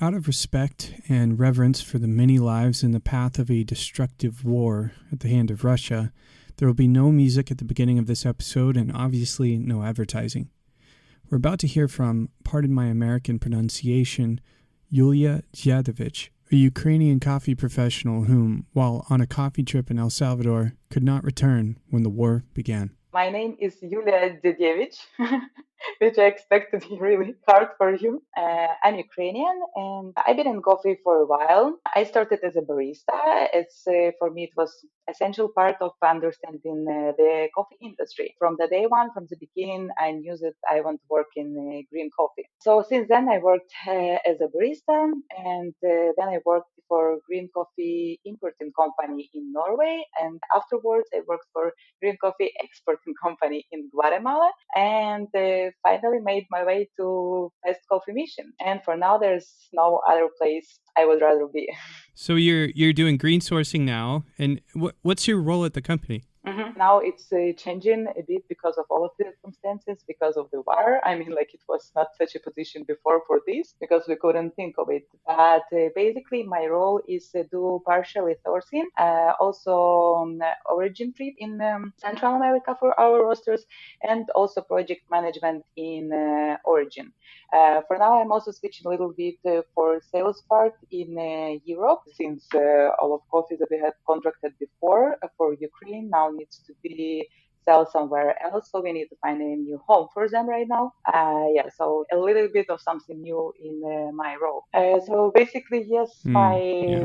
Out of respect and reverence for the many lives in the path of a destructive war at the hand of Russia, there will be no music at the beginning of this episode and obviously no advertising. We're about to hear from, pardon my American pronunciation, Yulia Djadovich, a Ukrainian coffee professional whom, while on a coffee trip in El Salvador, could not return when the war began. My name is Yulia Djadovich, which I expect to be really hard for you. I'm Ukrainian and I've been in coffee for a while. I started as a barista. For me, it was essential part of understanding the coffee industry. From the day one, from the beginning, I knew that I want to work in green coffee. So since then, I worked as a barista and then I worked for green coffee importing company in Norway. And afterwards, I worked for green coffee exporting company in Guatemala, and finally made my way to Best Coffee Mission. And for now, there's no other place I would rather be. So you're doing green sourcing now, and what's your role at the company? Mm-hmm. Now it's changing a bit because of all of the circumstances, because of the war. I mean, like it was not such a position before for this because we couldn't think of it. But basically, my role is to do partially sourcing, also origin trip in Central America for our roasters, and also project management in origin. For now, I'm also switching a little bit for sales part in Europe, since all of coffee that we had contracted before for Ukraine now needs to be sell somewhere else. So we need to find a new home for them right now. So a little bit of something new in my role. So basically, yes, my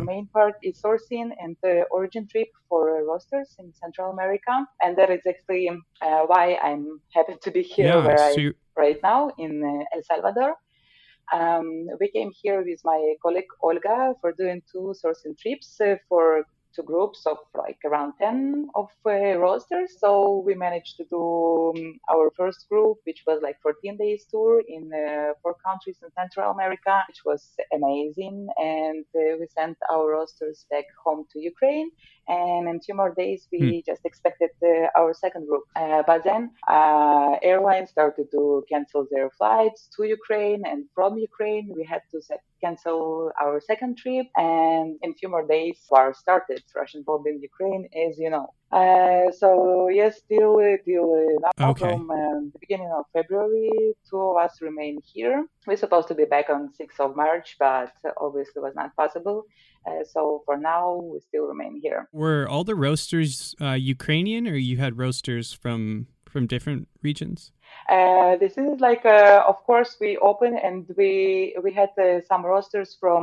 main part is sourcing and origin trip for roasters in Central America. And that is actually why I'm happy to be here where I am right now in El Salvador. We came here with my colleague Olga for doing 2 sourcing trips for 2 groups of like around 10 of roasters. So we managed to do our first group, which was like 14 days tour in 4 countries in Central America, which was amazing. And we sent our roasters back home to Ukraine. And in 2 more days, we just expected our second group. But then airlines started to cancel their flights to Ukraine, and from Ukraine, we had to cancel our second trip. And in 2 more days, war started. Russian bomb in Ukraine, as you know. So yes, till now from the beginning of February, 2 of us remain here. We're supposed to be back on 6th of March, but obviously was not possible. So for now, we still remain here. Were all the roasters Ukrainian, or you had roasters from different regions? This is like, of course, we opened and we had some roasters from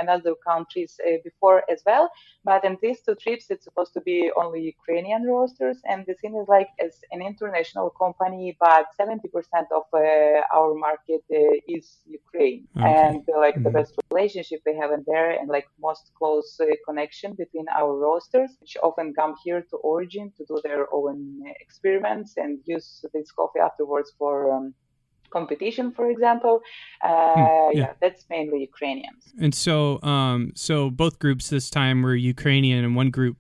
another countries before as well. But in these 2 trips, it's supposed to be only Ukrainian roasters. And the thing is like, as an international company, but 70% of our market is Ukraine. Okay. And the best relationship we have in there, and like most close connection between our roasters, which often come here to Origin to do their own experiments and use this coffee afterwards for competition, for example. That's mainly Ukrainians. And so so both groups this time were Ukrainian, and one group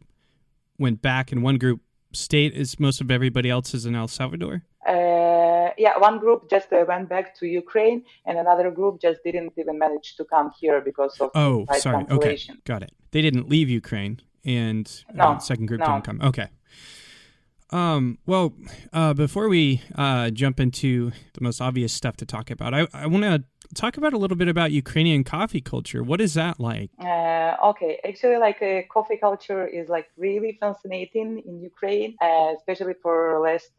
went back and one group stayed, as most of everybody else is in El Salvador? One group just went back to Ukraine, and another group just didn't even manage to come here because of cancellation. Okay, got it. They didn't leave Ukraine, and second group didn't come. Okay. Before we jump into the most obvious stuff to talk about, I want to talk about a little bit about Ukrainian coffee culture. What is that like? Okay, actually, coffee culture is like really fascinating in Ukraine, especially for last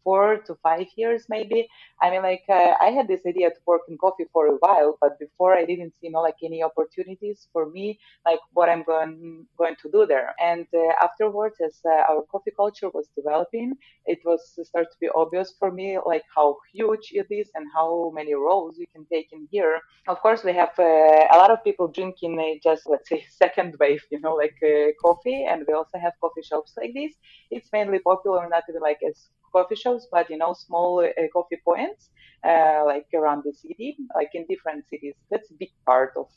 4 to 5 years, maybe. I mean, I had this idea to work in coffee for a while, but before I didn't see, any opportunities for me, like what I'm going to do there. And afterwards, as our coffee culture was developing, it was started to be obvious for me, like how huge it is and how many roles you can take in here. Of course, we have a lot of people drinking just, let's say, second wave, coffee, and we also have coffee shops like this. It's mainly popular, not even like as coffee shops, but small coffee points like around the city, like in different cities. That's a big part of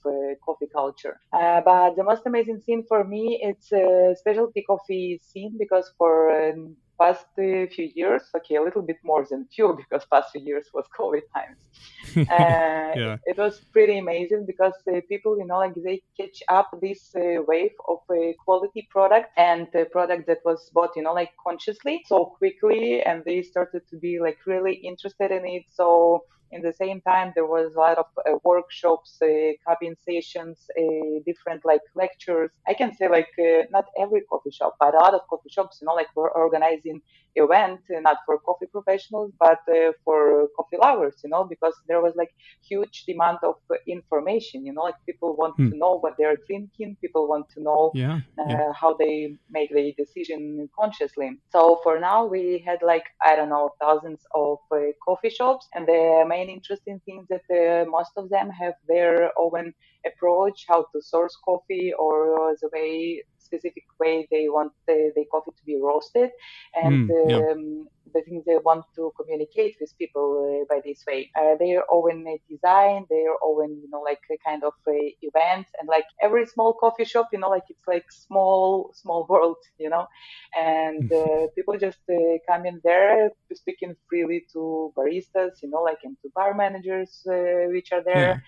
coffee culture. But the most amazing thing for me, it's a specialty coffee scene, because for past few years, okay, a little bit more than few because past few years was COVID times. Yeah. It was pretty amazing because people, like they catch up this wave of a quality product and a product that was bought, like consciously so quickly, and they started to be like really interested in it. So in the same time, there was a lot of workshops, cabin sessions, different like lectures. I can say like not every coffee shop, but a lot of coffee shops, like were organizing event, not for coffee professionals, but for coffee lovers, because there was like huge demand of information, like people want to know what they're drinking, people want to know Yeah. how they make the decision consciously. So for now, we had like, I don't know, thousands of coffee shops, and the main interesting thing that most of them have their own approach, how to source coffee or specific way they want the coffee to be roasted, and the things they want to communicate with people by this way. Their own design, their own, like a kind of events, and like every small coffee shop, like it's like small world, and people just come in there speaking freely to baristas, like and to bar managers, which are there.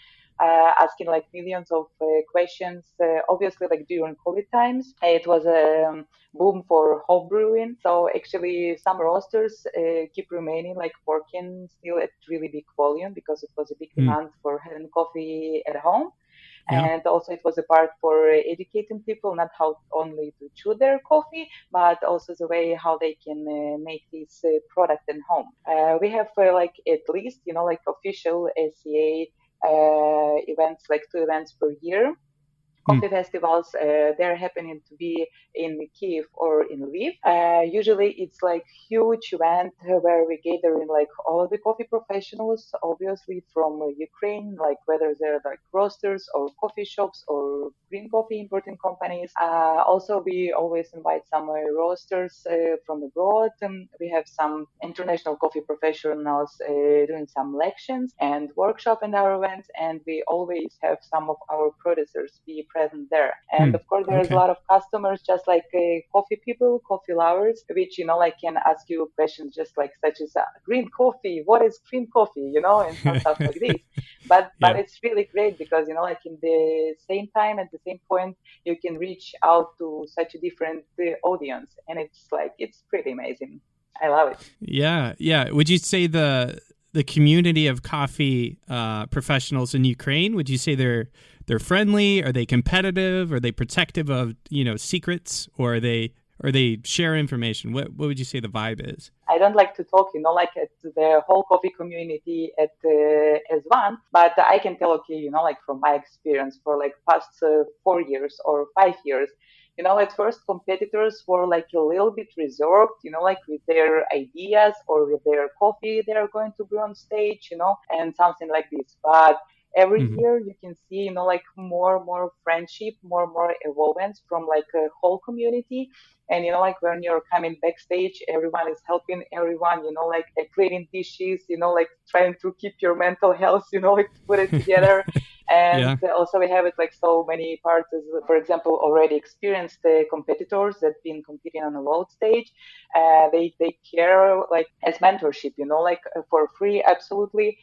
Asking like millions of questions. Obviously, like during COVID times, it was a boom for home brewing. So actually, some roasters keep remaining like working still at really big volume because it was a big demand for having coffee at home. And also it was a part for educating people, not how only to chew their coffee, but also the way how they can make this product at home. We have like at least, like official SCA events, like 2 events per year. Coffee festivals, they're happening to be in Kiev or in Lviv. Usually it's like huge event where we gather in like all of the coffee professionals, obviously from Ukraine, like whether they're like roasters or coffee shops or green coffee importing companies. Also, we always invite some roasters from abroad. We have some international coffee professionals doing some lections and workshop in our events, and we always have some of our producers be present there. And of course, there's a lot of customers, just like coffee people, coffee lovers, which, like can ask you questions just like such as green coffee, what is green coffee, and some stuff like this. But it's really great because, like in the same time, at the same point, you can reach out to such a different audience. And it's pretty amazing. I love it. Yeah. Yeah. Would you say the community of coffee professionals in Ukraine, would you say they're friendly? Are they competitive? Are they protective of, secrets? Or are they share information? What would you say the vibe is? I don't like to talk, like at the whole coffee community as one, but I can tell, okay, like from my experience for like past 4 years or 5 years, at first competitors were like a little bit reserved, like with their ideas or with their coffee they're going to brew on stage, and something like this. But every year you can see, like more friendship, more evolvements from like a whole community. And, like when you're coming backstage, everyone is helping everyone, like cleaning dishes, like trying to keep your mental health, like put it together. And also we have it like so many parts, as, for example, already experienced competitors that been competing on a world stage. They care like as mentorship, like for free, absolutely.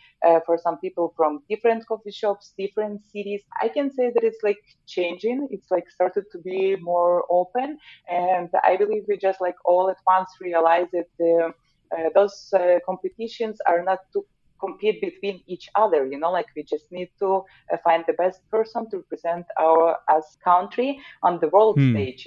For some people from different coffee shops, different cities, I can say that it's like changing. It's like started to be more open. And I believe we just like all at once realize that those competitions are not to compete between each other, like we just need to find the best person to represent our as country on the world stage,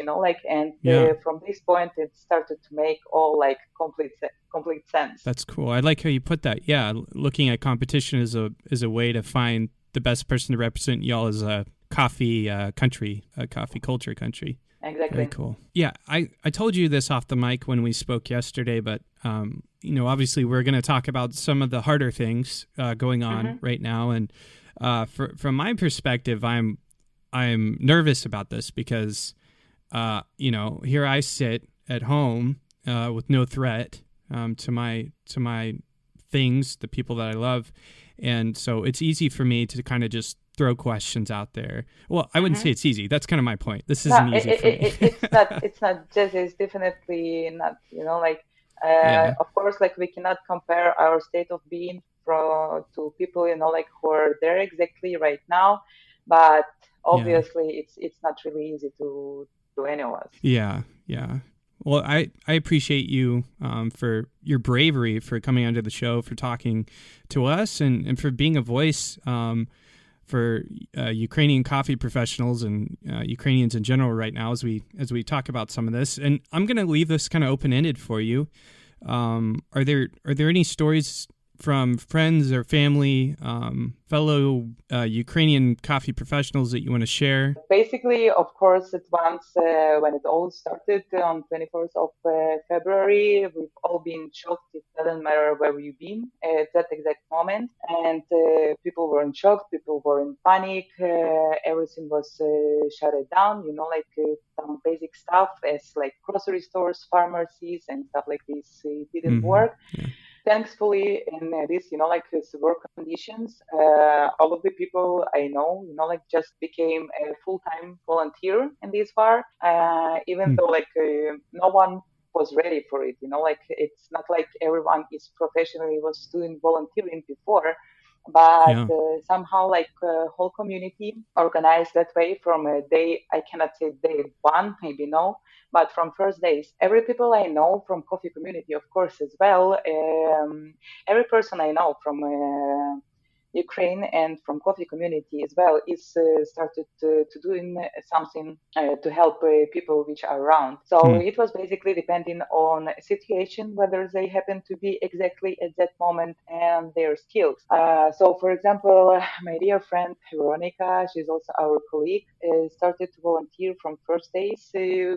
from this point it started to make all like complete sense. That's cool. I like how you put that. Yeah, looking at competition is a way to find the best person to represent y'all as a coffee country, a coffee culture country. Exactly. Very cool. Yeah, I told you this off the mic when we spoke yesterday, but obviously we're going to talk about some of the harder things going on right now, and from my perspective, I'm nervous about this because here I sit at home with no threat to my things, the people that I love, and so it's easy for me to kind of just throw questions out there. Well, I wouldn't say it's easy. That's kind of my point. This isn't easy for me. It's not just, it's definitely not, Yeah. Of course, like we cannot compare our state of being to people, like who are there exactly right now, but Yeah. obviously it's not really easy to any of us. Yeah. Yeah. Well, I appreciate you for your bravery for coming onto the show, for talking to us, and for being a voice for Ukrainian coffee professionals and Ukrainians in general right now as we talk about some of this. And I'm going to leave this kind of open ended for you. Are there any stories from friends or family, fellow Ukrainian coffee professionals that you want to share? Basically, of course, at once when it all started on 24th of February, we've all been shocked. It doesn't matter where we've been at that exact moment. And people were in shock, people were in panic, everything was shut down, some basic stuff as like grocery stores, pharmacies, and stuff like this didn't Mm-hmm. work. Yeah. Thankfully, in this, this work conditions, all of the people I know, just became a full-time volunteer in this far, even Hmm. though no one was ready for it. It's not like everyone is professionally was doing volunteering before, but Yeah. somehow whole community organized that way from a day, I cannot say day one, maybe no, but from first days, every people I know from coffee community, of course, as well, every person I know from Ukraine and from coffee community as well is started to doing something to help people which are around. So Hmm. it was basically depending on situation whether they happen to be exactly at that moment and their skills. So for example, my dear friend Veronica, she's also our colleague, started to volunteer from first days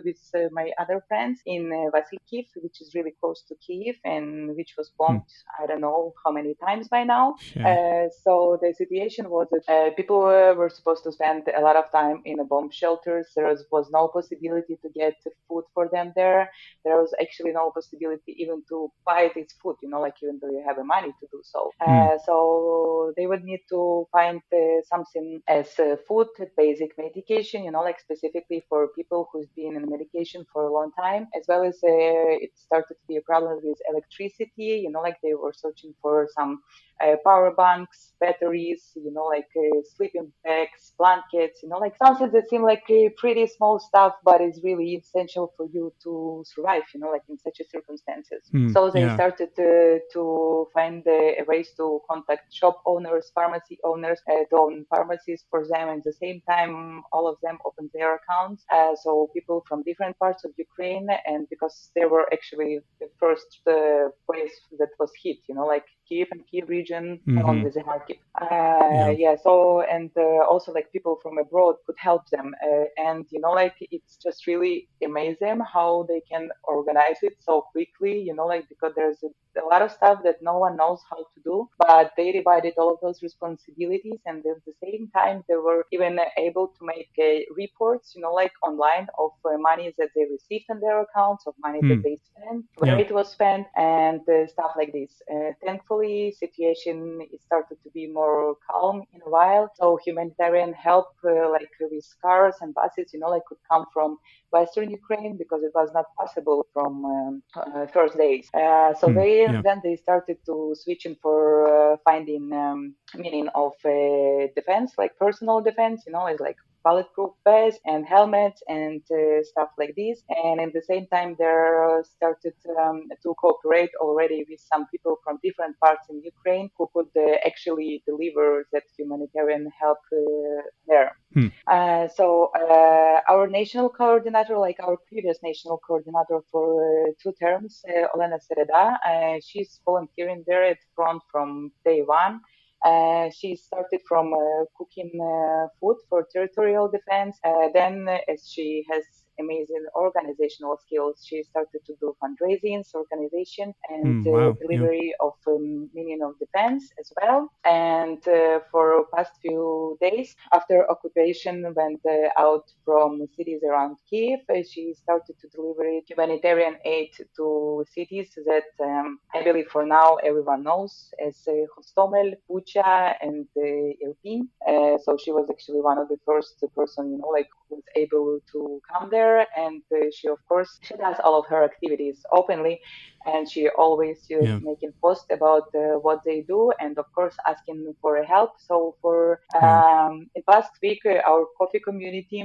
with my other friends in Vasilkiv, which is really close to Kiev and which was Hmm. bombed I don't know how many times by now. Yeah. So the situation was that people were supposed to spend a lot of time in a bomb shelters. There was no possibility to get food for them there. There was actually no possibility even to buy this food, even though you have the money to do so. Hmm. So they would need to find something as food, basic medication, specifically for people who's been in medication for a long time, as well as it started to be a problem with electricity, they were searching for some power banks, batteries, sleeping bags, blankets, something that seem like a pretty small stuff, but is really essential for you to survive, in such a circumstances. Hmm. So they Yeah. started to find ways to contact shop owners, pharmacy owners, to own pharmacies for them. And at the same time, all of them opened their accounts. So people from different parts of Ukraine, and because they were actually the first place that was hit, Kiev and Kiev region, along Mm-hmm. with the Kharkiv. Yeah. Yeah. So and also people from abroad could help them, and it's just really amazing how they can organize it so quickly. Because there's a lot of stuff that no one knows how to do, but they divided all of those responsibilities, and at the same time they were even able to make reports, online of money that they received in their accounts, of money that Hmm. they spent, where Yeah. it was spent, and stuff like this. Thankfully, situation started to be more calm in a while. So humanitarian help, with cars and buses, could come from Western Ukraine because it was not possible from first days. So Hmm. Yeah. they started to switch in for finding meaning of defense, like personal defense, it's like bulletproof vests and helmets and stuff like this. And at the same time, they started to cooperate already with some people from different parts in Ukraine who could actually deliver that humanitarian help there. Hmm. So our national coordinator, like our previous national coordinator for 2 terms, Olena Sereda, she's volunteering there at front from day one. She started from cooking food for territorial defense. Then, as she has amazing organizational skills, she started to do fundraisings, organization, and Hmm. Wow. Yeah. delivery of meaning of defense as well. And for past few days after occupation went out from cities around Kiev, she started to deliver humanitarian aid to cities that I believe for now everyone knows as Hostomel, Bucha, and Irpin. So she was actually one of the first person, who was able to come there there, and she, of course, she does all of her activities openly, and she always Yeah. making posts about what they do, and of course asking for help. So for Yeah. in past week, our coffee community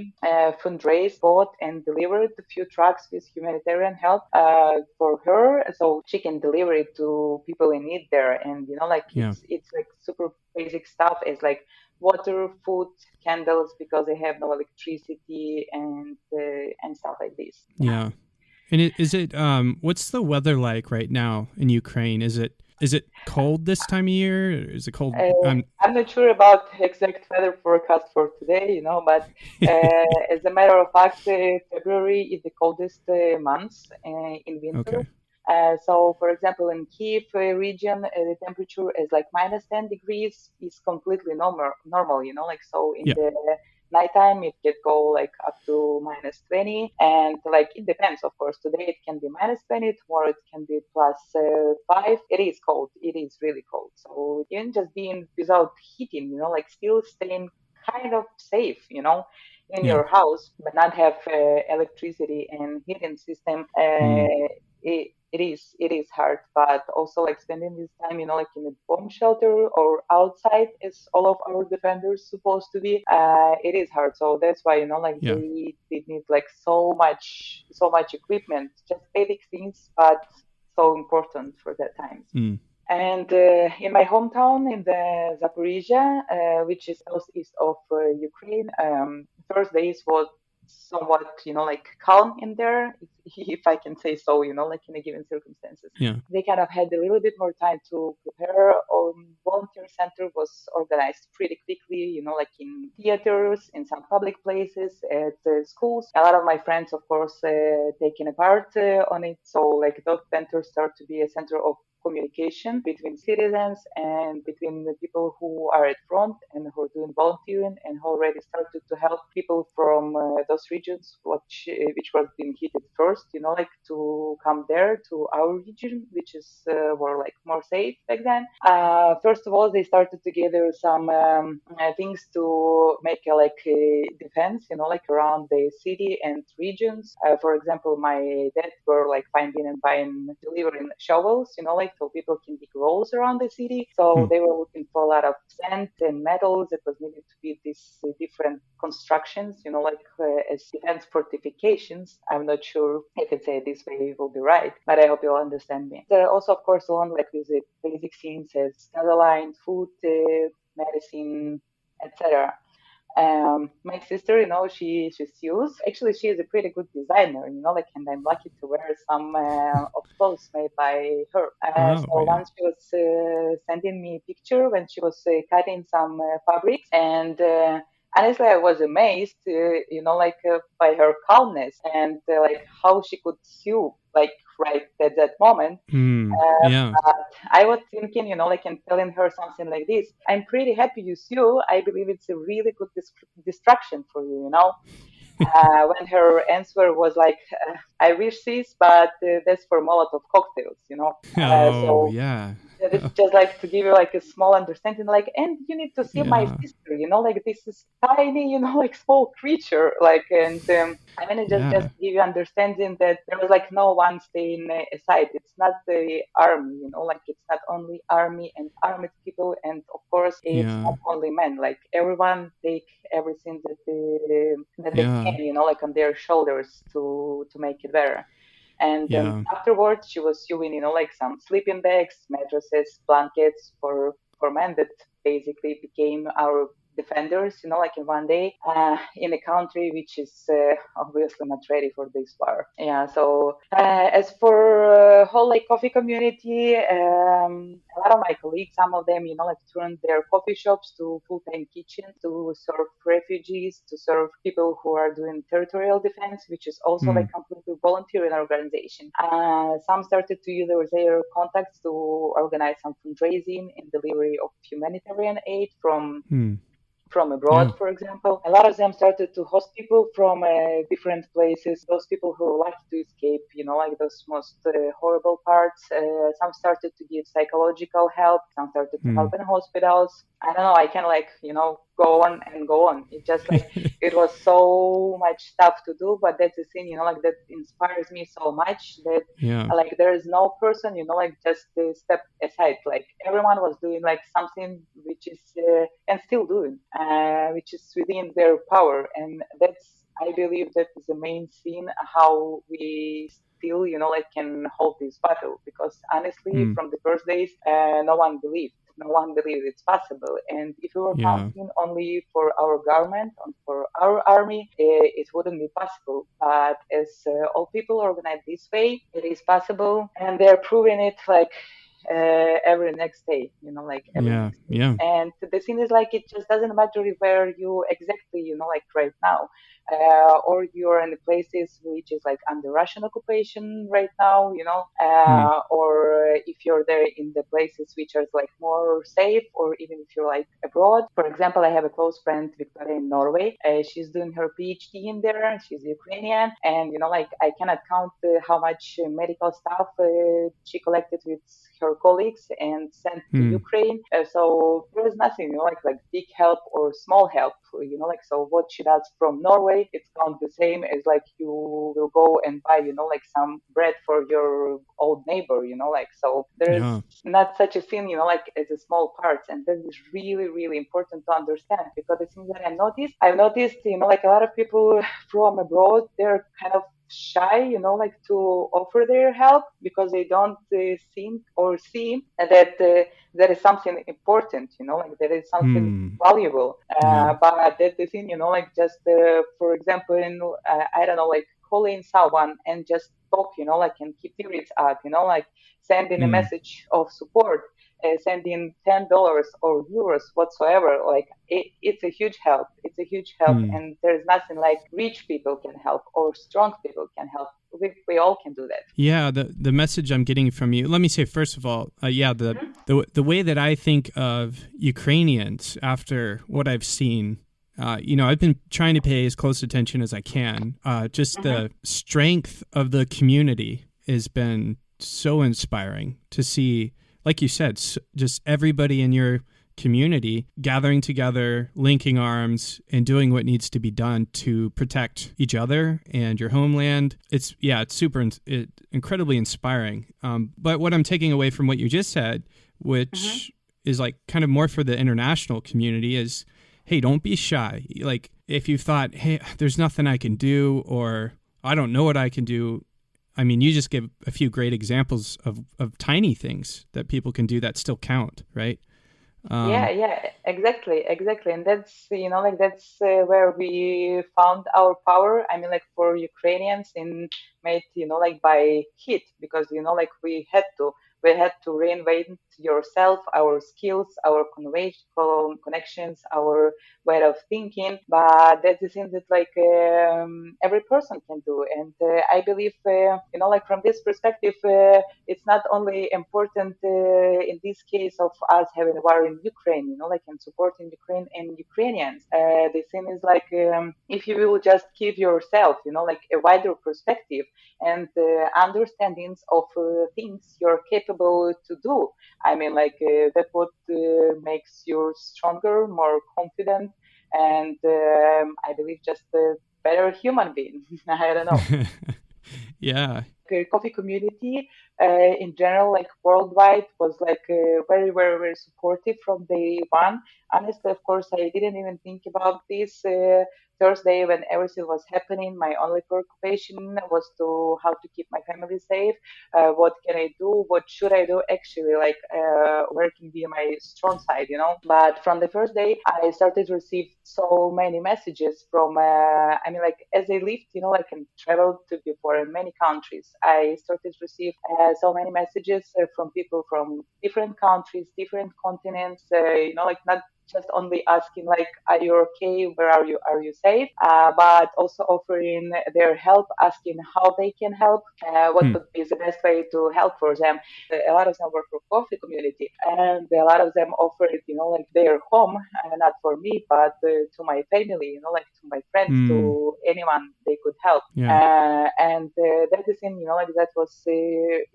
fundraised, bought, and delivered a few trucks with humanitarian help for her, so she can deliver it to people in need there. And like Yeah. it's like super basic stuff. It's like water, food, candles, because they have no electricity and stuff like this. Yeah. And is it what's the weather like right now in Ukraine? Is it cold this time of year? Is it cold? I'm not sure about exact weather forecast for today, but as a matter of fact, February is the coldest month in winter. Okay. So, for example, in Kiev region, the temperature is like minus 10 degrees is completely normal, like so in Yeah. the nighttime it can go like up to minus 20, and like it depends, of course. Today it can be minus 20, tomorrow it can be plus 5. It is cold, it is really cold. So even just being without heating, like still staying kind of safe, in Yeah. your house, but not have electricity and heating system. Mm. It is hard, but also like spending this time, like in a bomb shelter or outside, as all of our defenders supposed to be. It is hard, so that's why like Yeah. they need like so much equipment, just basic things, but so important for that time. Mm. And in my hometown, in the Zaporizhia, which is southeast of Ukraine, first days was somewhat, like calm in there, if I can say so, like in a given circumstances. Yeah. They kind of had a little bit more time to prepare. Volunteer center was organized pretty quickly, like in theaters, in some public places, at schools. A lot of my friends, of course, taking a part on it. So like those centers start to be a center of communication between citizens and between the people who are at front and who are doing volunteering and who already started to help people from those regions which was being hit at first, like to come there to our region, which is were like more safe back then. First of all, they started to gather some things to make like a defense, like around the city and regions. For example, my dad were like finding and buying, delivering shovels, like so people can dig roads around the city. So Mm. they were looking for a lot of sand and metals that was needed to build these different constructions, like as defense fortifications. I'm not sure if it's this way will be right, but I hope you'll understand me. There are also, of course, along like with the basic things as gasoline, food, medicine, etc. My sister, she sews. Actually, she is a pretty good designer, like, and I'm lucky to wear some of clothes made by her. Oh So yeah. once she was sending me a picture when she was cutting some fabrics, and honestly, I was amazed, like by her calmness and like how she could sew, like right at that moment. Mm. Uh, Yeah. but I was thinking, like, and telling her something like this. I'm pretty happy you sue. I believe it's a really good distraction for you, when her answer was like, I wish this, but that's for Molotov cocktails, Oh so yeah. this is just like to give you like a small understanding, like, and you need to see my Yeah. sister, like this is tiny, like small creature, like, and I mean, it just Yeah. give you understanding that there was like no one staying aside. It's not the army, like it's not only army and armed people, and of course it's Yeah. not only men. Like everyone take everything that they Yeah. can, like on their shoulders to make it better. And Yeah. afterwards, she was sewing, like some sleeping bags, mattresses, blankets for men that basically became our defenders, like in one day, in a country which is obviously not ready for this war. Yeah. So as for whole like coffee community, a lot of my colleagues, some of them, like turned their coffee shops to full-time kitchens to serve refugees, to serve people who are doing territorial defense, which is also like Mm. completely volunteering organization. Some started to use their contacts to organize some fundraising and delivery of humanitarian aid Mm. from abroad, Yeah. for example. A lot of them started to host people from different places, those people who like to escape, like those most horrible parts. Some started to give psychological help, some started to help Mm. in hospitals. I don't know, I can like, go on and go on. It just like it was so much stuff to do, but that's the thing, like that inspires me so much that Yeah. like there is no person, like just step aside. Like everyone was doing like something which is and still doing, which is within their power, and that's I believe that is the main thing how we still like can hold this battle, because honestly Mm. from the first days no one believed it's possible. And if we were Yeah. counting only for our government and for our army, it wouldn't be possible. But as all people organize this way, it is possible, and they're proving it like every next day, like every Yeah. next day. Yeah. And the thing is, like, it just doesn't matter where you exactly, like right now, or you're in the places which is like under Russian occupation right now, Mm. or if you're there in the places which are like more safe, or even if you're like abroad. For example, I have a close friend, Victoria, in Norway. She's doing her PhD in there. She's Ukrainian, and like I cannot count how much medical stuff she collected with her colleagues and sent to Mm. Ukraine. So there is nothing, like big help or small help, like so what she does from Norway, it's not the same as like you will go and buy, like some bread for your old neighbor, like so there is Yeah. not such a thing, like as a small parts, and that is really, really important to understand, because the thing that I've noticed, like a lot of people from abroad, they're kind of shy, like to offer their help because they don't think or see that there is something important, like there is something Hmm. valuable. Yeah. But that's the thing, like just for example, I don't know, like calling someone and just talk, like and keep spirits up, like sending a Mm. message of support, sending $10 or euros whatsoever, like it's a huge help. It's a huge help, Hmm. and there's nothing like rich people can help or strong people can help. We all can do that. Yeah, the message I'm getting from you. Let me say first of all, yeah, the way that I think of Ukrainians after what I've seen, I've been trying to pay as close attention as I can. Just Mm-hmm. the strength of the community has been so inspiring to see. Like you said, just everybody in your community gathering together, linking arms, and doing what needs to be done to protect each other and your homeland. It's super incredibly inspiring. But what I'm taking away from what you just said, Mm-hmm. which is like kind of more for the international community, is hey, don't be shy. Like if you thought, hey, there's nothing I can do, or I don't know what I can do. I mean, you just give a few great examples of tiny things that people can do that still count, right? Yeah, Um, yeah, exactly, and that's like that's where we found our power. I mean, like for Ukrainians, in made like by hit, because like we had to reinvent yourself, our skills, our connections, our way of thinking. But that's the thing that like every person can do, and I believe like from this perspective. It's not only important in this case of us having a war in Ukraine, like in supporting Ukraine and Ukrainians. The thing is like if you will just give yourself, like a wider perspective and understandings of things you're capable to do. I mean, like that what makes you stronger, more confident, and I believe just a better human being. I don't know. yeah. Coffee community in general, like worldwide, was like very, very, very supportive from day one. Honestly, of course, I didn't even think about this Thursday when everything was happening. My only preoccupation was to how to keep my family safe. What can I do? What should I do? Actually, like where can be my strong side, But from the first day, I started to receive so many messages from. I mean, like as I lived, like and traveled to before in many countries, I started to receive so many messages from people from different countries, different continents. Like not just only asking like, "Are you okay? Where are you? Are you safe?" But also offering their help, asking how they can help, what Hmm. would be the best way to help for them. A lot of them work for coffee community, and a lot of them offered, like their home, not for me, but to my family, like to my friends, Hmm. to anyone they could help. Yeah. And that is in, like that was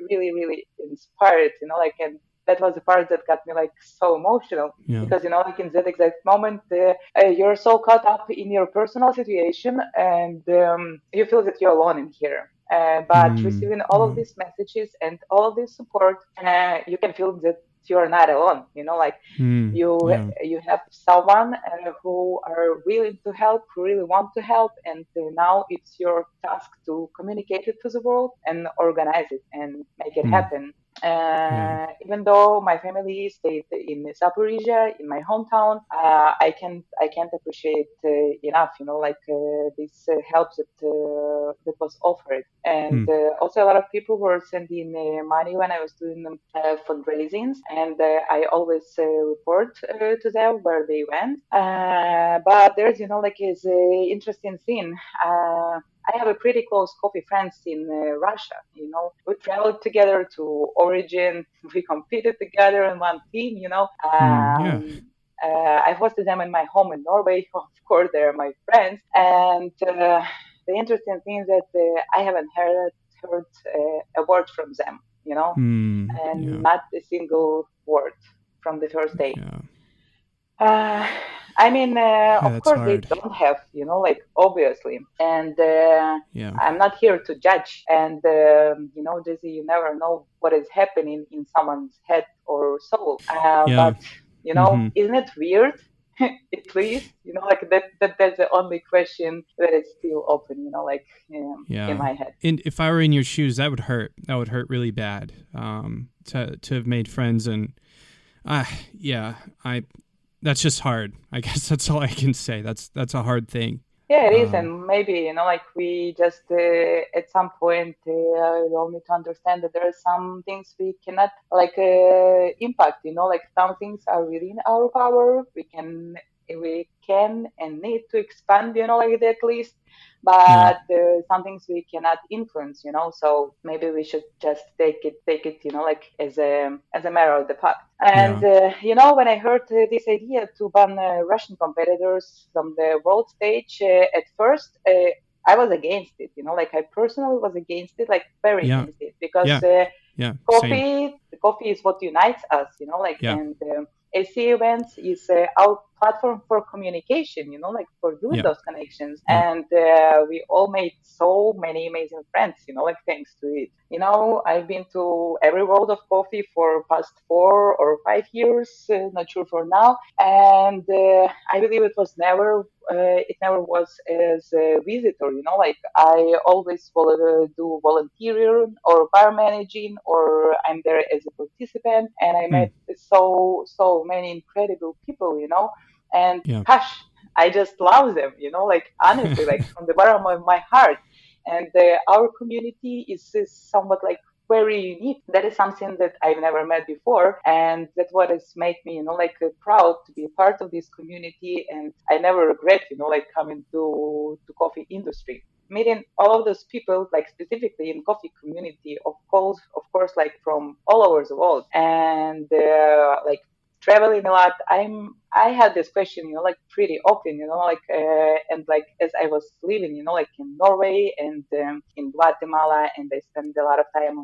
really, really inspired, like, and that was the part that got me like so emotional Yeah. because like in that exact moment you're so caught up in your personal situation and you feel that you're alone in here. But Mm, receiving all of yeah. these messages and all of this support, you can feel that you're not alone. Like Mm, you yeah. you have someone who are willing to help, who really want to help, and now it's your task to communicate it to the world and organize it and make it Mm, happen. yeah. Even though my family stayed in Zaporizhia, in my hometown, I can't appreciate enough. Like this help that was offered, and Mm, also a lot of people were sending money when I was doing fundraisings, and I always report to them where they went. But there's like is a interesting thing. I have a pretty close coffee friends in Russia. We traveled together to Origin. We competed together in one team. yeah. I hosted them in my home in Norway. Of course, they're my friends. And the interesting thing is that I haven't heard a word from them. Mm, And yeah. not a single word from the first day. Yeah. Uh, I mean, Yeah, of that's course they hard. don't have, like obviously. And Yeah. I'm not here to judge. And Jesse, you never know what is happening in someone's head or soul. Yeah. But Mm-hmm. isn't it weird? At least, like that's the only question that is still open. Like in Yeah. my head. And if I were in your shoes, that would hurt. That would hurt really bad. To have made friends and yeah, I that's just hard. I guess that's all I can say. That's a hard thing. Yeah, it is, Um, and maybe like we just at some point we'll need to understand that there are some things we cannot like impact. Like some things are within our power. We can and need to expand. Like that list, yeah. but some things we cannot influence. So maybe we should just take it. Like as a matter of the fact. And Yeah. when I heard this idea to ban Russian competitors from the world stage, at first I was against it. Like I personally was against it, like very Yeah. against it, because Yeah. Yeah. Same. coffee is what unites us. Like Yeah. and AC events is our platform for communication. Like for doing Yeah. those connections, Yeah. and we all made so many amazing friends. Like thanks to it. I've been to every World of Coffee for past 4 or 5 years, not sure for now, and I believe it never was as a visitor. Like I always do volunteering or bar managing, or I'm there as a participant, and I Mm, met so many incredible people. And yeah. gosh, I just love them. Like honestly, like from the bottom of my heart. And our community is somewhat like very unique. That is something that I've never met before, and that's what has made me, like proud to be a part of this community. And I never regret, like coming to coffee industry, meeting all of those people, like specifically in coffee community, of course, like from all over the world, and like traveling a lot. I had this question, like pretty often, like and like as I was living, like in Norway and in Guatemala, and I spent a lot of time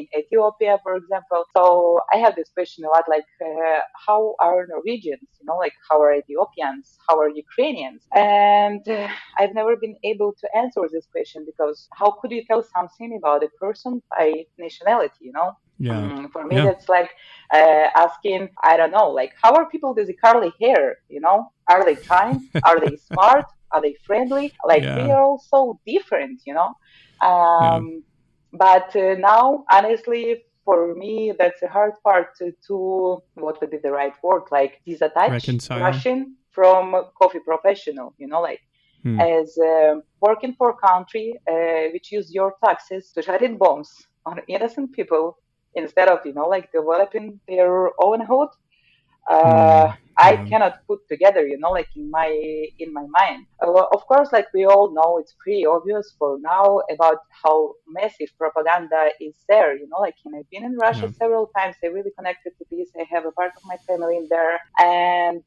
in Ethiopia, for example. So I have this question a lot, like how are Norwegians, like how are Ethiopians, how are Ukrainians, and I've never been able to answer this question because how could you tell something about a person by nationality, Yeah. For me, Yeah. that's like asking, I don't know, like, how are people with the curly hair? Are they kind? Are they smart? Are they friendly? Like, we Yeah. are all so different. Yeah. But now, honestly, for me, that's the hard part to what would be the right word, like, disattach Reconcile. Russian from coffee professional, like, Hmm. as working for a country which use your taxes to shut in bombs on innocent people instead of like developing their own hood. Hmm. I Yeah. cannot put together, like in my mind. Of course, like we all know, it's pretty obvious for now about how massive propaganda is there. Like, and I've been in Russia Yeah. several times. I really connected to this. I have a part of my family in there, and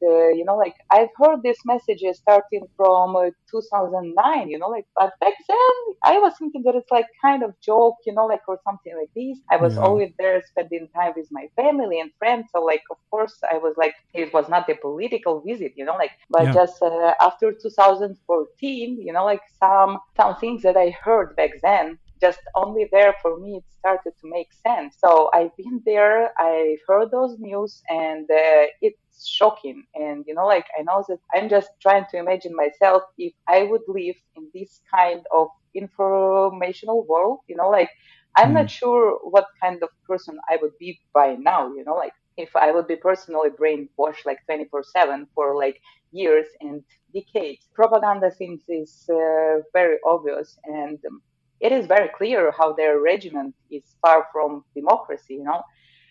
like I've heard these messages starting from 2009. Like, but back then I was thinking that it's like kind of joke, like or something like this. I was Yeah. always there spending time with my family and friends, so like of course I was like it was not a political visit, like, but Yeah. just after 2014, like some things that I heard back then, just only there for me it started to make sense. So I've been there, I heard those news, and it's shocking. And like I know that I'm just trying to imagine myself if I would live in this kind of informational world, like I'm not sure what kind of person I would be by now, like if I would be personally brainwashed like 24/7 for like years and decades. Propaganda seems is very obvious, and it is very clear how their regiment is far from democracy,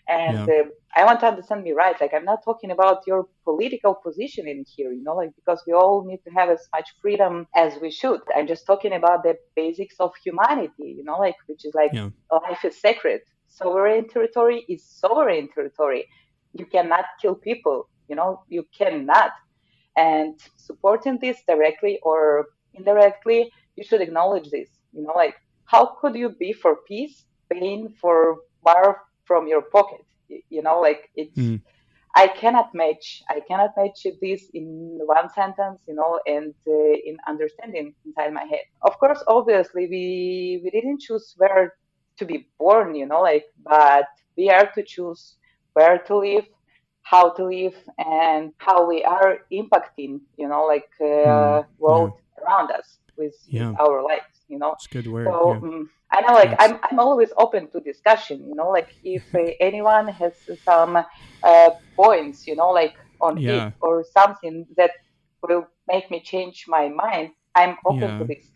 And Yeah. I want to understand me right. Like, I'm not talking about your political position in here, like, because we all need to have as much freedom as we should. I'm just talking about the basics of humanity, like, which is like Yeah. life is sacred. Sovereign territory is sovereign territory. You cannot kill people, you cannot. And supporting this directly or indirectly, you should acknowledge this, like, how could you be for peace paying for borrow from your pocket? Like it's I cannot match this in one sentence, and in understanding inside my head. Of course, obviously, we didn't choose where to be born, like, but we are to choose where to live, how to live, and how we are impacting, like Yeah. world around us with Yeah. our lives, It's a good word. So Yeah. I know, like That's I'm always open to discussion, like if anyone has some points, like on it yeah. or something that will make me change my mind, I'm open to Yeah. this.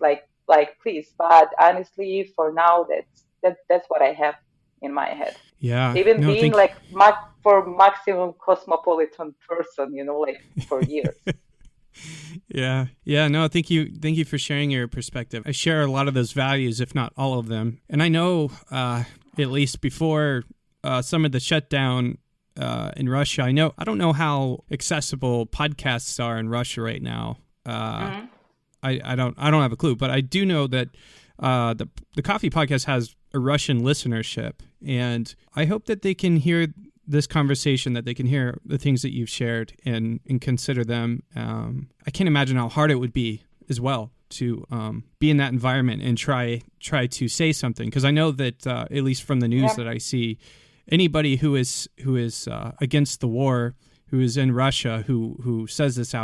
Like please. But honestly, for now, that's what I have in my head. Yeah. Even No, being thank like for maximum cosmopolitan person, like for years. Yeah. Yeah. No, thank you. Thank you for sharing your perspective. I share a lot of those values, if not all of them. And I know, at least before some of the shutdown in Russia, I don't know how accessible podcasts are in Russia right now. Mm-hmm. I don't have a clue, but I do know that the Coffee Podcast has a Russian listenership, and I hope that they can hear this conversation, that they can hear the things that you've shared and consider them. I can't imagine how hard it would be as well to be in that environment and try to say something, because I know that at least from the news that I see, anybody who is against the war, who is in Russia, who says this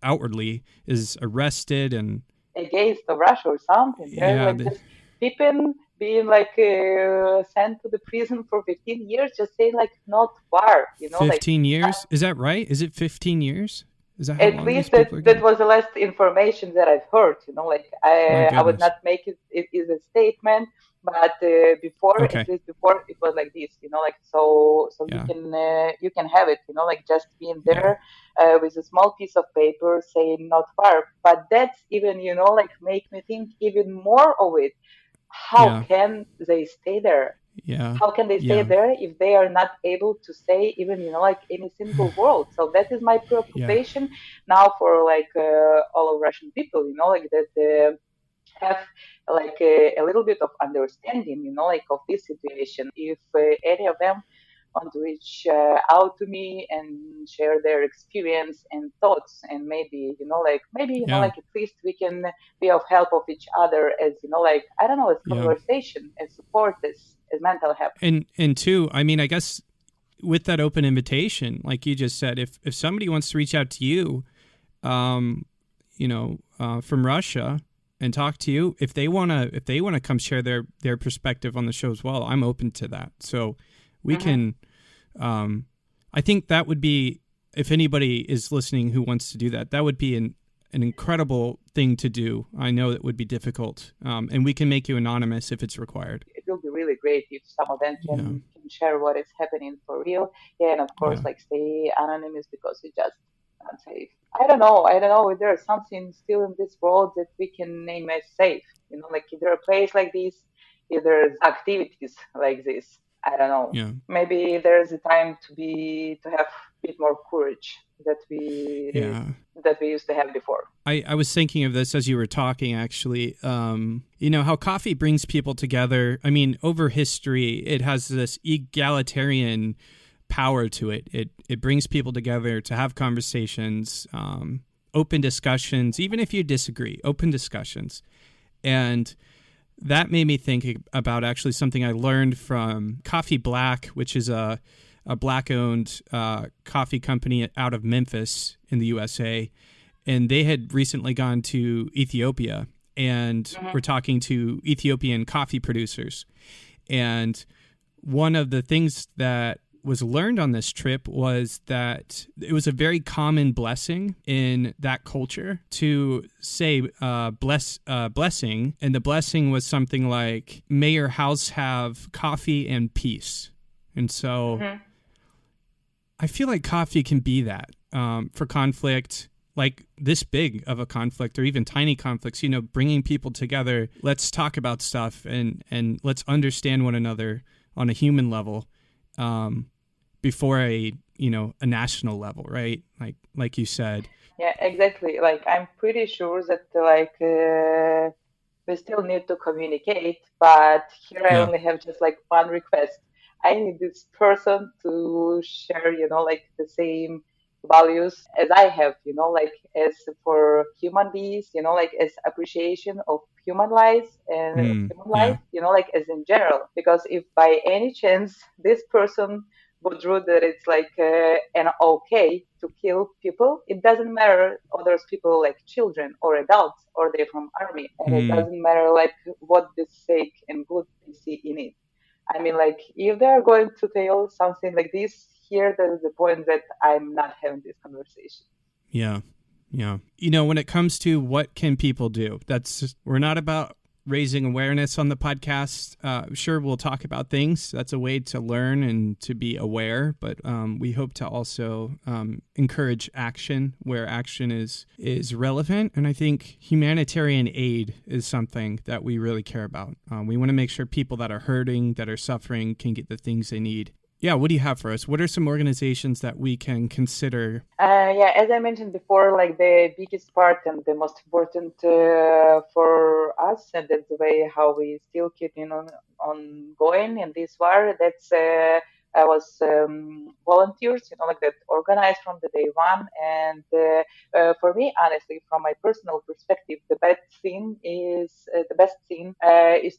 outwardly, is arrested and against the Russia or something. They're yeah, like just people being like sent to the prison for 15 years, just saying like not war, like 15 years. Is that right? Is it 15 years? Is that how at long these least people are that getting? was the last information that I've heard. Like My I would goodness. not make it is a statement, but before at Okay. least before it was like this. Like so Yeah. you can have it. Like just being Yeah. there with a small piece of paper saying not far. But that's even like make me think even more of it. How Yeah. can they stay there? Yeah. How can they stay Yeah. there if they are not able to say even like any single word? So that is my Yeah. preoccupation now for like all of Russian people, like that have like a little bit of understanding, like of this situation. If any of them want to reach out to me and share their experience and thoughts, and maybe Yeah. like at least we can be of help of each other, as like I don't know, as Yeah. conversation, as support, as mental help. And two, I mean, I guess with that open invitation, like you just said, if somebody wants to reach out to you, from Russia and talk to you, if they wanna come share their perspective on the show as well, I'm open to that. So we can. I think that would be, if anybody is listening who wants to do that, that would be an incredible thing to do. I know it would be difficult, and we can make you anonymous if it's required. It will be really great if some of them Yeah. can share what is happening for real. Yeah, and of course, Yeah. like stay anonymous because it just Unsafe. I don't know. I don't know if there's something still in this world that we can name as safe. Like is there a place like this? If there's activities like this, I don't know. Yeah. Maybe there's a time to have a bit more courage that we Yeah. that we used to have before. I was thinking of this as you were talking, actually. How coffee brings people together. I mean, over history, it has this egalitarian power to it. It brings people together to have conversations, open discussions, even if you disagree, open discussions. And that made me think about actually something I learned from Coffee Black, which is a Black-owned coffee company out of Memphis in the USA. And they had recently gone to Ethiopia and were talking to Ethiopian coffee producers. And one of the things that was learned on this trip was that it was a very common blessing in that culture to say blessing. And the blessing was something like, may your house have coffee and peace. And so I feel like coffee can be that for conflict, like this big of a conflict or even tiny conflicts, bringing people together. Let's talk about stuff and let's understand one another on a human level before a national level, right? Like you said. Yeah, exactly. Like I'm pretty sure that we still need to communicate, but here I Yeah. only have just like one request. I need this person to share, like the same values as I have, like as for human beings, like as appreciation of human lives and human life, Yeah. like as in general. Because if by any chance this person would rule that it's like an okay to kill people, it doesn't matter others people like children or adults or they're from army, and it doesn't matter like what the sake and good they see in it. I mean, like if they're going to tell something like this here, that is the point that I'm not having this conversation. Yeah. Yeah. When it comes to what can people do, we're not about raising awareness on the podcast. Sure, we'll talk about things. That's a way to learn and to be aware, but we hope to also encourage action where action is relevant. And I think humanitarian aid is something that we really care about. We want to make sure people that are hurting, that are suffering, can get the things they need. Yeah, what do you have for us? What are some organizations that we can consider? Yeah, as I mentioned before, like the biggest part and the most important for us, and that's the way how we still keep on going in this war. That's I was volunteers, like that organized from the day one. And for me, honestly, from my personal perspective, the best thing is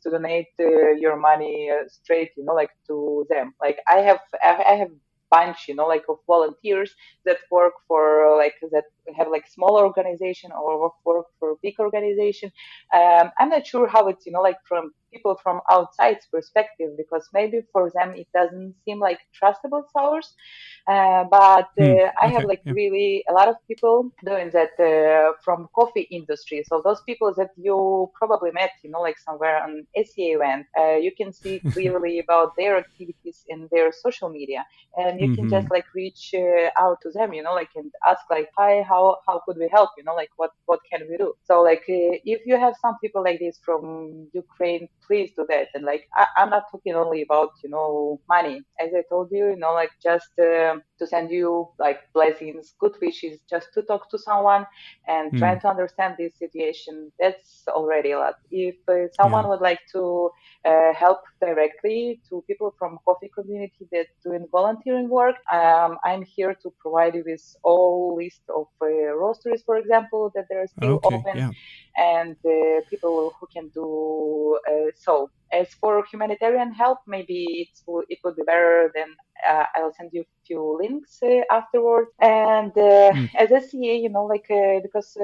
to donate your money straight, like to them. Like I have bunch, like of volunteers that work for like that have like small organization or work for big organization. I'm not sure how it's like from people from outside's perspective, because maybe for them it doesn't seem like trustable source. But I have Okay. like Yeah. really a lot of people doing that from coffee industry. So those people that you probably met, like somewhere on SEA event, you can see clearly about their activities in their social media, and you can just like reach out to them, like and ask like, hi, how could we help? Like what can we do? So like if you have some people like this from Ukraine, please do that. And like I'm not talking only about money, as I told you, like just to send you like blessings, good wishes, just to talk to someone and try to understand this situation. That's already a lot. If Yeah. someone would like to help directly to people from coffee community that doing volunteering work, I'm here to provide you with all list of roasteries, for example, that they're still Okay. open, Yeah. and people who can do so. As for humanitarian help, maybe it would be better than I'll send you a few links afterwards. And as a CA, like because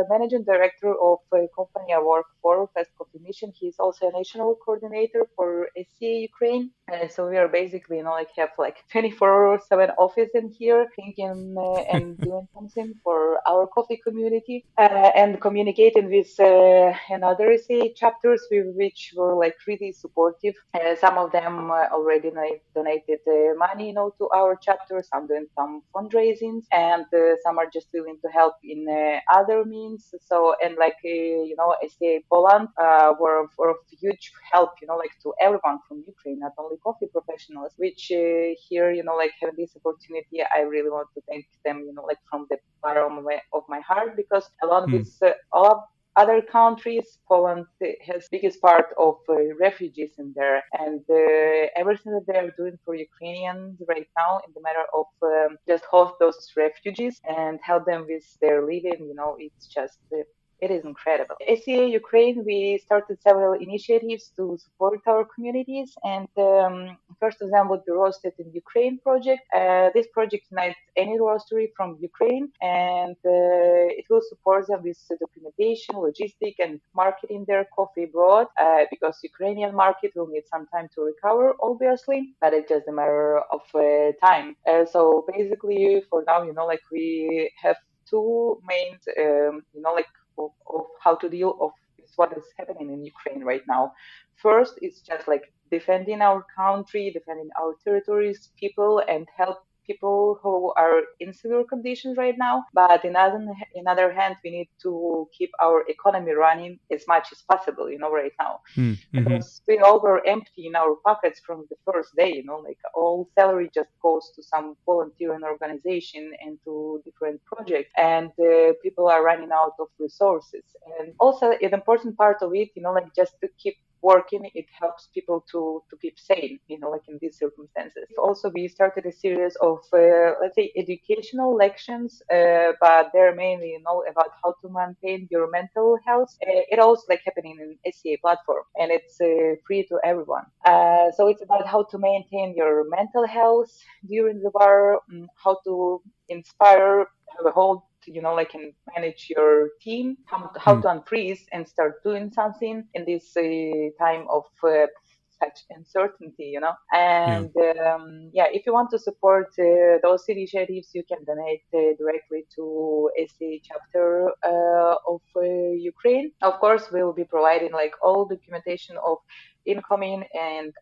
managing director of a company I work for, Fast Coffee Mission, he's also a national coordinator for SCA Ukraine. And so we are basically, like have like 24/7 office in here, thinking and doing something for our coffee community and communicating with another SCA chapters with which we're like pretty supportive. Some of them already donated money, to our chapter. Some doing some fundraisings, and some are just willing to help in other means. So, and like SCA Poland were of huge help, like to everyone from Ukraine, not only coffee professionals. Which here, like having this opportunity, I really want to thank them, like from the bottom of my heart, because along with all other countries, Poland has biggest part of refugees in there, and everything that they are doing for Ukrainians right now in the matter of just host those refugees and help them with their living, it's just it is incredible. SCA Ukraine, we started several initiatives to support our communities, and first of them would be Roasted in Ukraine project. This project unites any roastery from Ukraine, and it will support them with documentation, logistic, and marketing their coffee abroad, because Ukrainian market will need some time to recover, obviously, but it's just a matter of time. So basically, for now, like we have two main, like of how to deal with what is happening in Ukraine right now. First, it's just like defending our country, defending our territories, people, and help people who are in severe conditions right now. But in other hand, we need to keep our economy running as much as possible, right now. Because we all were empty in our pockets from the first day, like all salary just goes to some volunteering organization and to different projects, and people are running out of resources. And also an important part of it, like just to keep working, it helps people to keep sane, like in these circumstances. Also, we started a series of, let's say, educational lections, but they're mainly, about how to maintain your mental health. It also like happening in SCA platform, and it's free to everyone. So it's about how to maintain your mental health during the war, how to inspire, have a whole like and manage your team, how to unfreeze and start doing something in this time of such uncertainty, And if you want to support those initiatives, you can donate directly to SCA chapter of Ukraine. Of course, we will be providing like all documentation of incoming and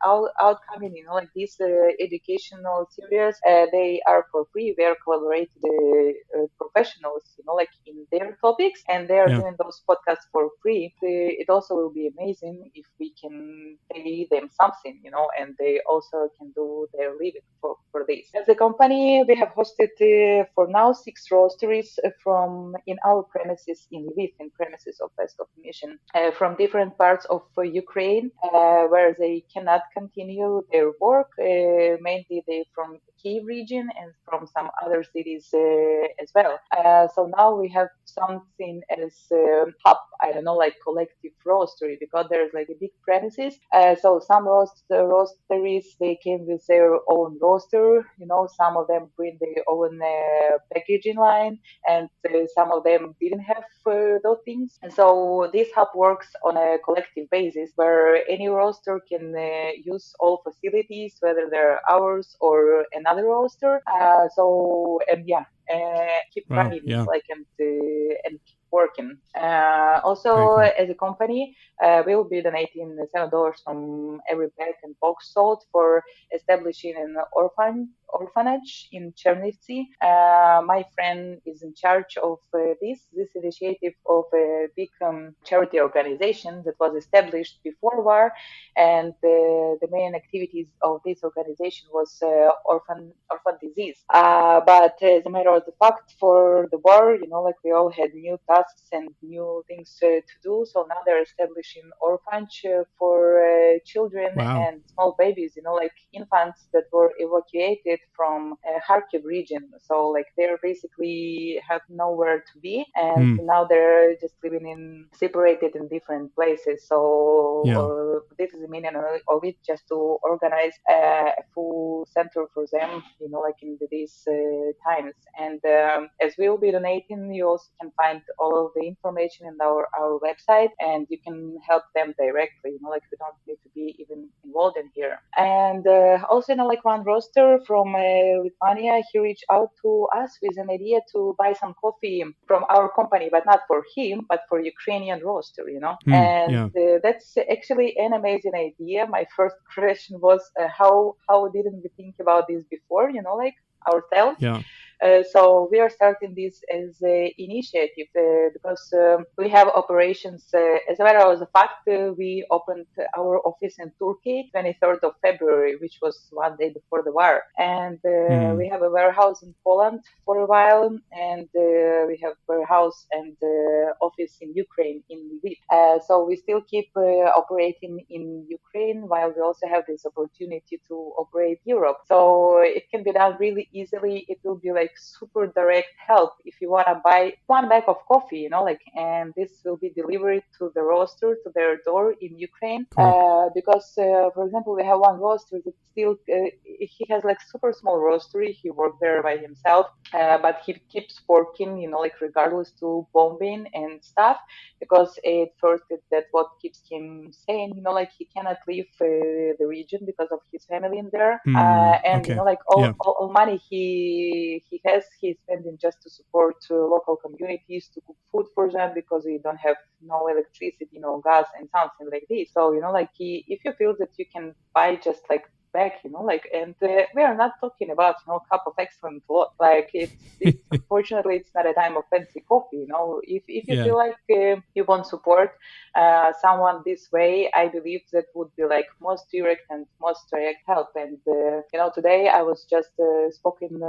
outcoming, like these educational series, they are for free. We are collaborating professionals, like in their topics, and they are doing those podcasts for free. It also will be amazing if we can pay them something, and they also can do their living for this. As a company, we have hosted for now 6 roasteries from in our premises in Lviv, in premises of Best of Mission, from different parts of Ukraine, where they cannot continue their work. Mainly they from Kyiv region and from some other cities as well. So now we have something as hub, I don't know, like collective roastery, because there's like a big premises. So some roasteries, they came with their own roaster, some of them bring their own packaging line, and some of them didn't have those things. And so this hub works on a collective basis where any roaster can use all facilities, whether they're ours or another roaster. Keep running, like and keep working. Also, cool. As a company, we will be donating $7 from every bag and box sold for establishing an orphanage in Chernivtsi. My friend is in charge of this initiative of a big charity organization that was established before war, and the main activities of this organization was orphan disease. But as a matter of the fact, for the war, like we all had new tasks and new things to do, so now they're establishing orphanage for children and small babies, like infants that were evacuated from Kharkiv region. So like they're basically have nowhere to be, and now they're just living separated in different places. So this is the meaning of it, just to organize a full center for them, like in these times. And as we will be donating, you also can find all of the information in our website, and you can help them directly, like we don't need to be even involved in here. And also, like one roaster from Lithuania. He reached out to us with an idea to buy some coffee from our company, but not for him, but for Ukrainian roaster, And Yeah. that's actually an amazing idea. My first question was, how didn't we think about this before, like ourselves? Yeah. So we are starting this as an initiative because we have operations. As a matter of the fact, we opened our office in Turkey 23rd of February, which was one day before the war. And we have a warehouse in Poland for a while, and we have warehouse and office in Ukraine, in Lviv. So we still keep operating in Ukraine while we also have this opportunity to operate Europe. So it can be done really easily. It will be like super direct help if you want to buy one bag of coffee, and this will be delivered to the roaster, to their door in Ukraine. Cool. Because, for example, we have one roaster that still, he has like super small roastery. He worked there by himself, but he keeps working, regardless to bombing and stuff, because at first that's what keeps him sane, he cannot leave the region because of his family in there. And, Okay. all money he has, he's spending just to support local communities, to cook food for them, because we don't have no electricity, no gas, and something like this. So, if you feel that you can buy just like back, and we are not talking about, cup of excellent lot. Like it's unfortunately it's not a time of fancy coffee. If you feel like you want support someone this way, I believe that would be like most direct help. And today I was just spoken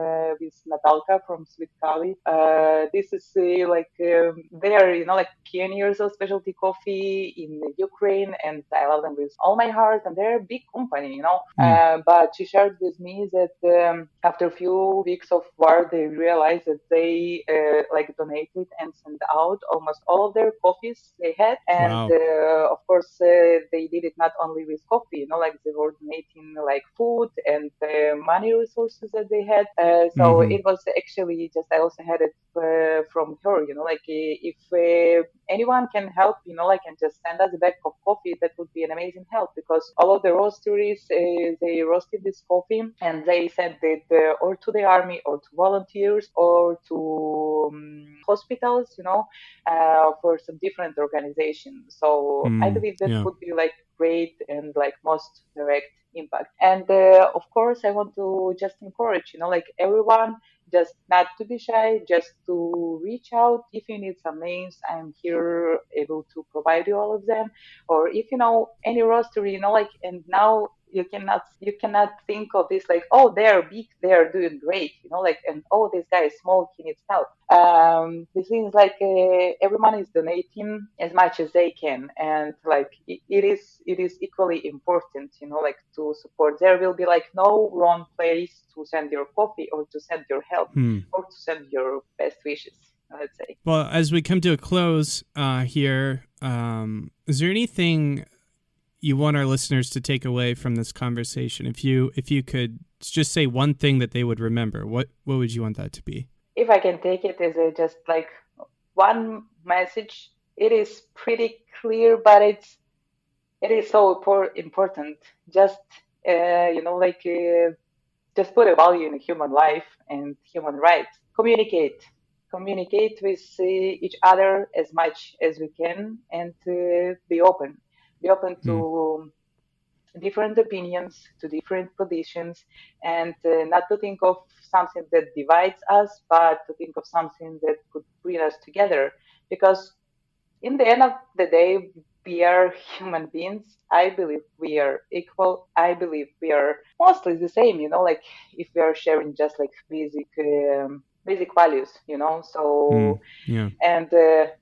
with Natalka from Sweet Kali. This is they are like pioneers of specialty coffee in Ukraine, and I love them with all my heart. And they're a big company, but she shared with me that after a few weeks of war, they realized that they donated and sent out almost all of their coffees they had. And of course, they did it not only with coffee, they were donating like food and money resources that they had. So it was actually just, I also had it from her, if anyone can help, and just send us a bag of coffee, that would be an amazing help, because all of the roasteries, they roasted this coffee and they sent it or to the army or to volunteers or to hospitals, for some different organizations. So I believe that would be like great and like most direct impact. And of course, I want to just encourage, everyone, just not to be shy, just to reach out. If you need some names, I'm here able to provide you all of them. Or if you know any roastery, and now you cannot think of this like, oh, they're big, they're doing great, and oh, this guy is small, he needs help. The thing is like everyone is donating as much as they can, and like it is equally important, to support. There will be like no wrong place to send your coffee or to send your help or to send your best wishes, let's say. Well, as we come to a close here, is there anything you want our listeners to take away from this conversation? If you could just say one thing that they would remember, what would you want that to be? If I can take it as just like one message, it is pretty clear, but it is so important. Just just put a value in human life and human rights. Communicate with each other as much as we can, and be open to different opinions, to different positions, and not to think of something that divides us, but to think of something that could bring us together. Because in the end of the day, we are human beings. I believe we are equal. I believe we are mostly the same, if we are sharing just like basic values, so, and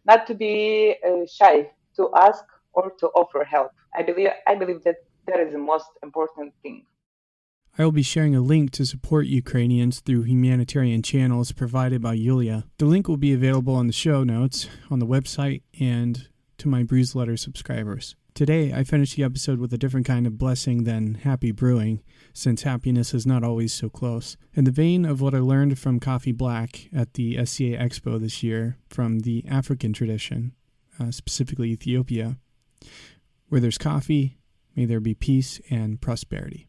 not to be shy to ask or to offer help. I believe that is the most important thing. I will be sharing a link to support Ukrainians through humanitarian channels provided by Yulia. The link will be available on the show notes, on the website, and to my Bruiseletter subscribers. Today, I finished the episode with a different kind of blessing than happy brewing, since happiness is not always so close. In the vein of what I learned from Coffee Black at the SCA Expo this year from the African tradition, specifically Ethiopia, where there's coffee, may there be peace and prosperity.